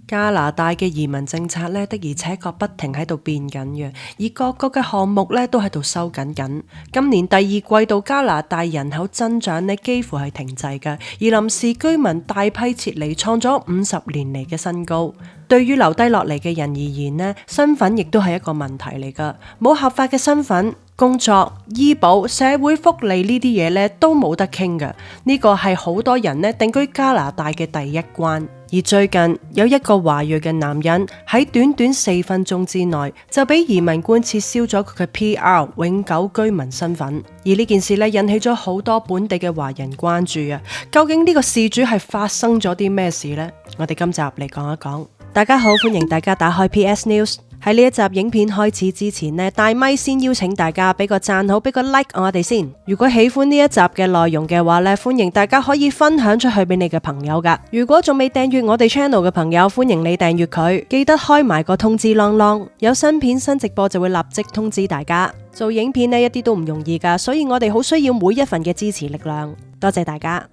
加拿大嘅移民政策呢，的而且確不停喺度變緊嘅，而各國嘅項目呢都喺度收緊緊。今年第二季度加拿大人口增長呢幾乎係停滯嘅，而臨時居民大批撤離，創咗50年嚟嘅新高。對於留低落嚟嘅人而言呢，身份亦都係一個問題嚟㗎，冇合法嘅身份。工作、醫保、社會福利呢啲嘢呢都冇得傾㗎，呢個係好多人呢定居加拿大嘅第一關。而最近有一個華裔嘅男人喺短短4分鐘之內就俾移民官撤銷咗佢嘅 PR 永久居民身份，而呢件事呢引起咗好多本地嘅華人關注啊！究竟呢個事主係發生咗啲咩事呢？我哋今集嚟講一講。大家好，歡迎大家打開 PS News。喺呢一集影片開始之前呢，大咪先邀請大家俾個讚好，俾個 like 我哋先。如果喜歡呢一集嘅內容嘅話呢，歡迎大家可以分享出去俾你嘅朋友噶。如果仲未訂閱我哋 channel 嘅朋友，歡迎你訂閱佢，記得開埋個通知啷啷，有新片新直播就會立即通知大家。做影片呢一啲都唔容易噶，所以我哋好需要每一份嘅支持力量，多謝大家。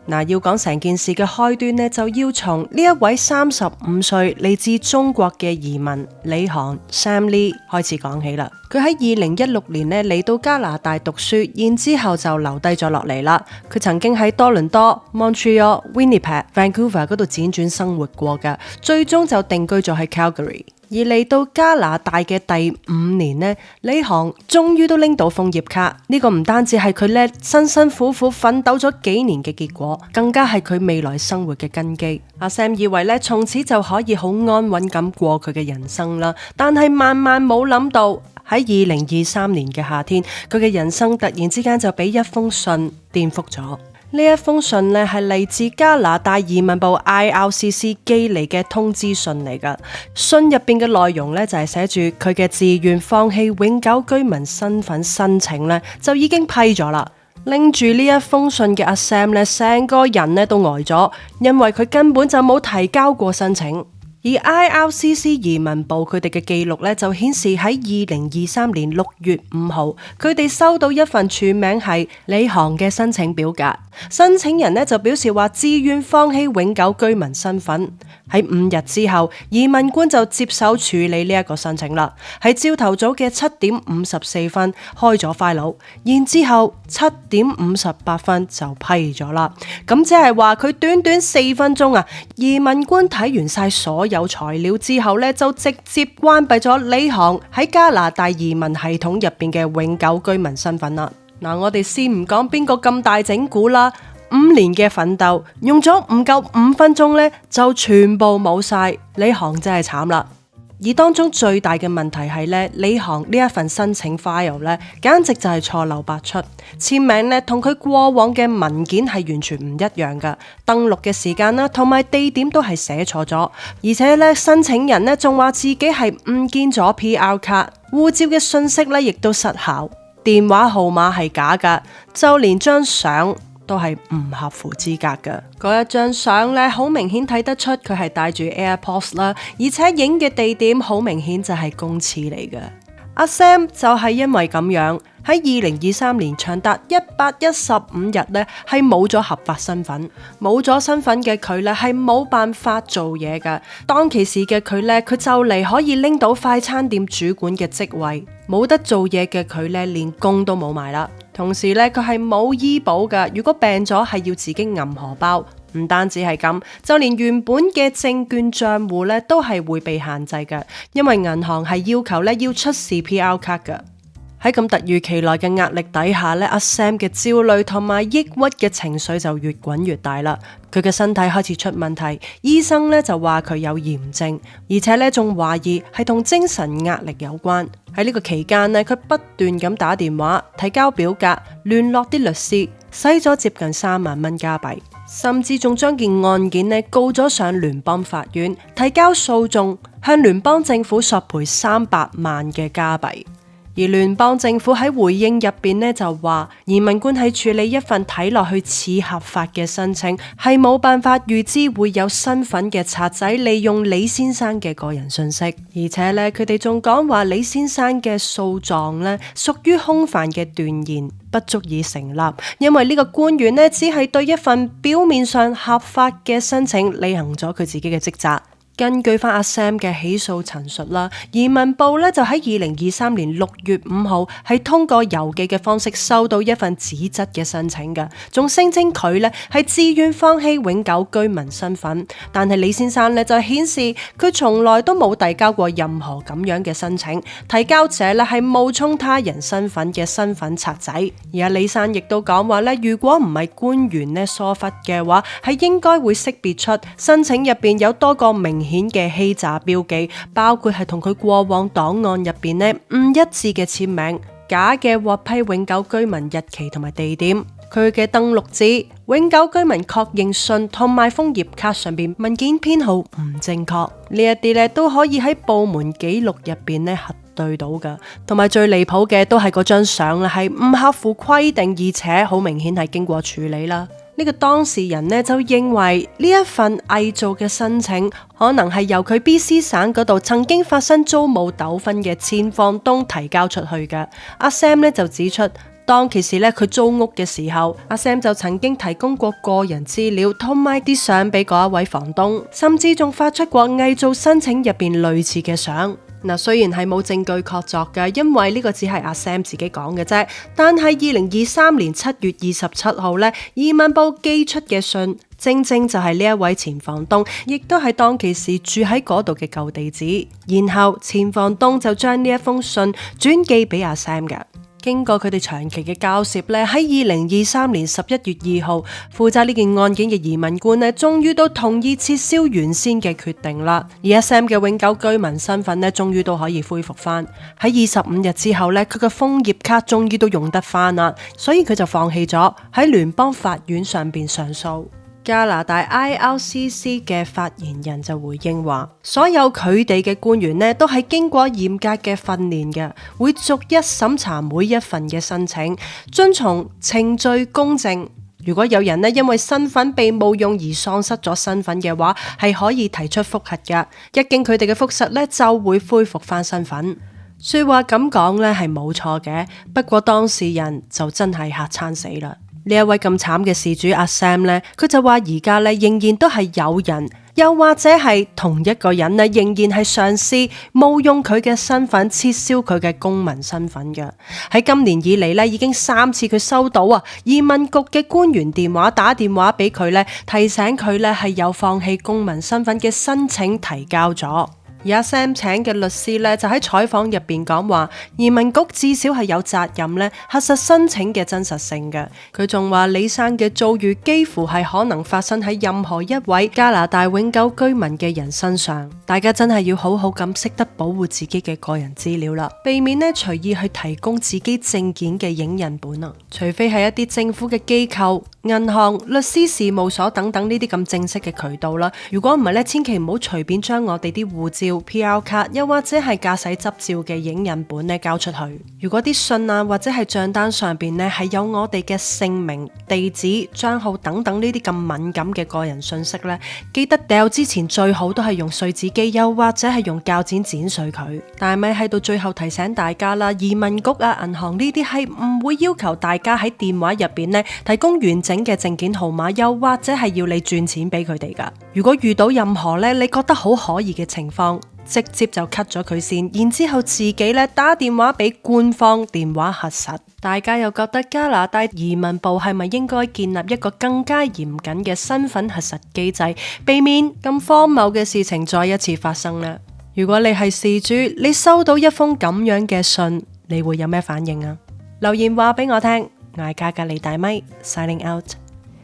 要講成件事嘅開端呢，就要從呢一位35歲嚟自中國嘅移民李航 Sam Lee 開始講起啦。佢喺2016年呢嚟到加拿大讀書，然之後就留低咗落嚟啦。佢曾經喺多倫多、Montreal、Winnipeg、Vancouver 嗰度輾轉生活過嘅，最終就定居咗喺 Calgary。而嚟到加拿大嘅第5年呢，李航終於都拎到楓葉卡。呢個唔單止係佢呢辛辛苦苦奮鬥咗幾年嘅結果，更加係佢未來生活嘅根基。阿 Sam 以為呢從此就可以好安穩咁過佢嘅人生啦，但係萬萬冇諗到喺2023年嘅夏天，佢嘅人生突然之間就俾一封信顛覆咗。呢一封信呢係嚟自加拿大移民部 IRCC 寄嚟嘅通知信嚟噶，信入邊嘅內容呢就係寫住佢嘅自願放棄永久居民身份申請呢就已經批咗啦。拎住呢一封信嘅阿 Sam 呢，成個人呢都呆咗，因為佢根本就冇提交過申請。而 IRCC 移民部佢哋嘅記錄呢，就顯示喺2023年6月5號，佢哋收到一份署名係李航嘅申請表格，申請人呢就表示話自願放棄永久居民身份。喺5日之後，移民官就接手處理呢一個申請啦。喺朝頭早嘅7點54分開咗 file， 然之後7點58分就批咗啦。咁即係話佢短短4分鐘啊，移民官睇完晒所有材料之後呢，就直接關閉咗李航喺加拿大移民系統入邊嘅永久居民身份啦。我哋先唔講邊個咁大整蠱啦，5年嘅奮鬥用咗唔夠5分鐘呢，就全部冇晒。李航真係慘啦。而當中最大嘅問題係呢，李航呢一份申請 file 呢，簡直就係錯漏百出，簽名呢同佢過往嘅文件係完全唔一樣噶，登錄嘅時間啦同埋地點都係寫錯咗，而且呢，申請人呢仲話自己係誤見咗 PR 卡，護照嘅信息呢亦都失效，電話號碼係假噶，就連張相都係唔合乎資格嘅。嗰一張相呢，好明顯睇得出佢係戴住 AirPods 啦，而且影嘅地點好明顯就係公廁嚟嘅。阿 Sam 就係因為咁樣喺2023年長達115日呢，係冇咗合法身份，冇咗身份嘅佢呢，係冇辦法做嘢㗎。當其時嘅佢呢，佢就嚟可以拎到快餐店主管嘅職位，冇得做嘢嘅佢呢，連工都冇埋啦。同時呢，佢係冇醫保㗎，如果病咗係要自己揞荷包。唔單止係咁，就連原本嘅證券賬戶呢都係會被限制㗎，因為銀行係要求呢要出示 PR 卡㗎。喺咁突如其來嘅壓力底下呢，阿 Sam 嘅焦慮同埋抑鬱嘅情緒就越滾越大啦。佢嘅身體開始出問題，醫生呢就話佢有炎症，而且呢仲懷疑係同精神壓力有關。喺呢個期間呢，佢不斷咁打電話、提交表格、聯絡啲律師，使咗接近3萬蚊加幣，甚至仲將件案件呢告咗上聯邦法院，提交訴訟，向聯邦政府索賠300萬嘅加幣。而聯邦政府喺回應入邊呢就話，移民官喺處理一份睇落去似合法嘅申請，係冇辦法預知會有身份嘅賊仔利用李先生嘅個人信息，而且呢，佢哋仲講話李先生嘅訴狀呢屬於空泛嘅斷言，不足以成立，因為呢個官員呢只係對一份表面上合法嘅申請履行咗佢自己嘅職責。根據翻阿 Sam 嘅起訴陳述啦，移民部咧就喺2023年6月5號係通過郵寄嘅方式收到一份紙質嘅申請嘅，仲聲稱佢咧係自願放棄永久居民身份。但係李先生咧就顯示佢從來都冇遞交過任何咁樣嘅申請，提交者咧係冒充他人身份嘅身份賊仔。而阿李生亦都講話咧，如果唔係官員咧疏忽嘅話，係應該會識別出申請入邊有多個明顯嘅欺詐標記，包括係同佢過往檔案入邊呢唔一致嘅簽名、假嘅獲批永久居民日期同埋地點、佢嘅登錄紙、永久居民確認信同埋楓葉卡上邊文件編號唔正確，呢一啲咧都可以喺部門記錄入邊咧核對到噶。同埋最離譜嘅都係嗰張相啦，係唔合乎規定，而且好明顯係經過處理啦。呢個當事人呢就認為呢一份偽造嘅申請可能係由佢 BC 省嗰度曾經發生租務糾紛嘅前房東提交出去嘅。阿 Sam 呢就指出，當其時咧佢租屋嘅時候，阿 Sam 就曾經提供過個人資料同埋啲相俾嗰一位房東，甚至仲發出過偽造申請入邊類似嘅相。嗱，雖然係冇證據確鑿嘅，因為呢個只係阿 Sam 自己講嘅啫。但係2023年7月27號咧，移民部寄出嘅信，正正就係呢一位前房東，亦都係當其時住喺嗰度嘅舊地址。然後前房東就將呢一封信轉寄俾阿 Sam 嘅。經過佢哋長期嘅交涉咧，喺2023年11月2號，負責呢件案件嘅移民官咧，終於都同意撤銷原先嘅決定啦。而阿 Sam 嘅永久居民身份咧，終於都可以恢復翻。喺25日之後咧，佢嘅楓葉卡終於都用得翻啦，所以佢就放棄咗喺聯邦法院上邊上訴。加拿大 IRCC 嘅發言人就回應話，所有佢哋嘅官員呢都係經過嚴格嘅訓練嘅，會逐一審查每一份嘅申請，遵從程序公正。如果有人呢因為身份被冒用而喪失咗身份嘅話，係可以提出覆核㗎。一經佢哋嘅覆實呢，就會恢復翻身份。說話咁講呢係冇錯嘅，不過當事人就真係嚇餐死啦。呢一位咁慘嘅事主阿 Sam 呢，佢就話而家呢仍然都係有人，又或者係同一個人呢，仍然係嘗試冒用佢嘅身份撤銷佢嘅公民身份嘅。喺今年以嚟呢，已經3次佢收到移民局嘅官員電話打電話俾佢呢，提醒佢呢係有放棄公民身份嘅申請提交咗。而阿 Sam 請嘅律師咧就喺採訪入邊講話，移民局至少係有責任咧核實申請嘅真實性嘅。佢仲話李生嘅遭遇幾乎係可能發生喺任何一位加拿大永久居民嘅人身上。大家真係要好好咁識得保護自己嘅個人資料啦，避免咧隨意去提供自己證件嘅影印本啊。除非係一啲政府嘅機構、銀行、律師事務所等等呢啲咁正式嘅渠道啦。如果唔係咧，千祈唔好隨便將我哋啲護照、PR 卡又或者係駕駛執照嘅影印本咧交出去。如果啲信啊或者係賬單上邊咧係有我哋嘅姓名、地址、賬號等等呢啲咁敏感嘅個人信息咧，記得掉之前最好都係用碎紙機，又或者係用鉸剪剪碎佢。但係咪喺度最後提醒大家啦，移民局啊、銀行呢啲係唔會要求大家喺電話入邊咧提供完整嘅證件號碼，又或者係要你轉錢俾佢哋噶。如果遇到任何咧你覺得好可疑嘅情況，直接就 cut 咗佢先，然之後自己咧打電話俾官方電話核實。大家又覺得加拿大移民部係咪應該建立一個更加嚴謹嘅身份核實機制，避免咁荒謬嘅事情再一次發生呢？如果你係事主，你收到一封咁樣嘅信，你會有咩反應啊？留言話俾我聽。艾嘉隔離大咪 signing out。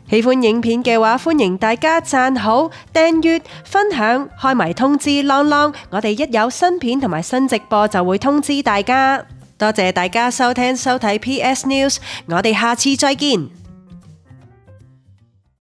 喜歡影片嘅話，歡迎大家讚好、訂閱、分享、開埋通知啷啷，我哋一有新片同埋新直播就會通知大家。多謝大家收聽收睇 PS News，我哋下次再見。